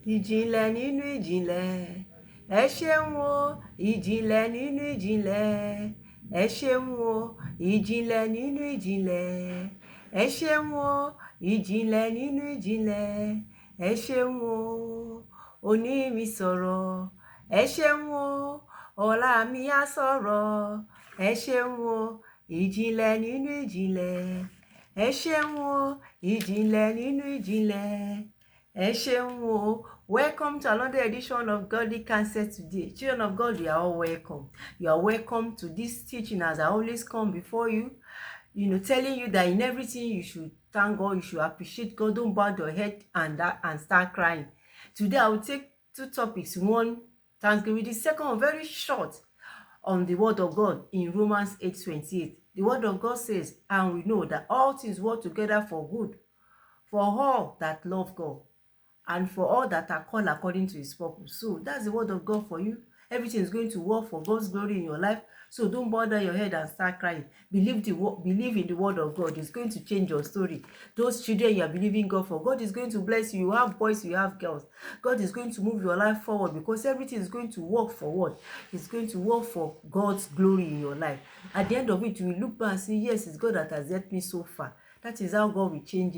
ìjìnlẹ̀ nínú ìjìnlẹ̀, ẹ ṣeun o. Ìjìnlẹ̀ nínú ìjìnlẹ̀, ẹ ṣeun o. Ìjìnlẹ̀ nínú ìjìnlẹ̀, ẹ ṣeun o. Ìjìnlẹ̀ nínú ìjìnlẹ̀, ẹ ṣeun o. Òní mi sọ̀rọ̀, ẹ ṣeun o. Ọ̀la mi á sọ̀rọ̀, ẹ ṣeun o. Ìjìnlẹ̀ nínú ìjìnlẹ̀, ẹ ṣeun o. Ìjìnlẹ̀ nínú ìjìnlẹ̀, ẹ ṣeun o. Welcome to another edition of Godly Counsel today. Children of God, you are all welcome. You are welcome to this teaching as I always come before you, telling you that in everything you should thank God, you should appreciate God. Don't bow your head and start crying. Today I will take two topics. One, thanksgiving. The second one, very short, on the word of God in Romans 8:28. The word of God says, and we know that all things work together for good, for all that love God, and for all that are called according to his purpose. So that's the word of God for you. Everything is going to work for God's glory in your life. So don't bother your head and start crying. Believe in the word of God. It's going to change your story. Those children you are believing God for, God is going to bless you. You have boys, you have girls. God is going to move your life forward because everything is going to work for what? It's going to work for God's glory in your life. At the end of it, you will look back and say, yes, it's God that has helped me so far. That is how God will change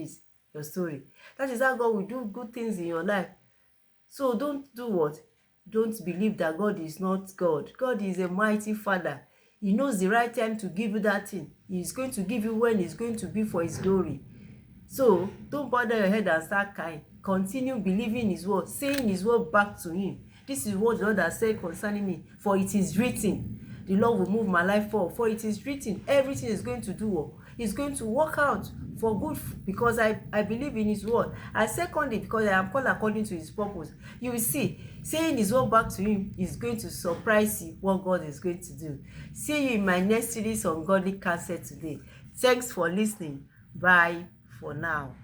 your story. That is how God will do good things in your life. So don't do what? Don't believe that God is not God. God is a mighty Father. He knows the right time to give you that thing. He's going to give you when it's going to be for his glory. So don't bother your head and start crying. Continue believing his word, saying his word back to him. This is what the Lord has said concerning me. For it is written. The Lord will move my life forward. For it is written. Everything is going to do well. It's going to work out for good because I believe in his word. I second it because I am called according to his purpose. You will see, saying his word back to him is going to surprise you what God is going to do. See you in my next series on Godly Counsel today. Thanks for listening. Bye for now.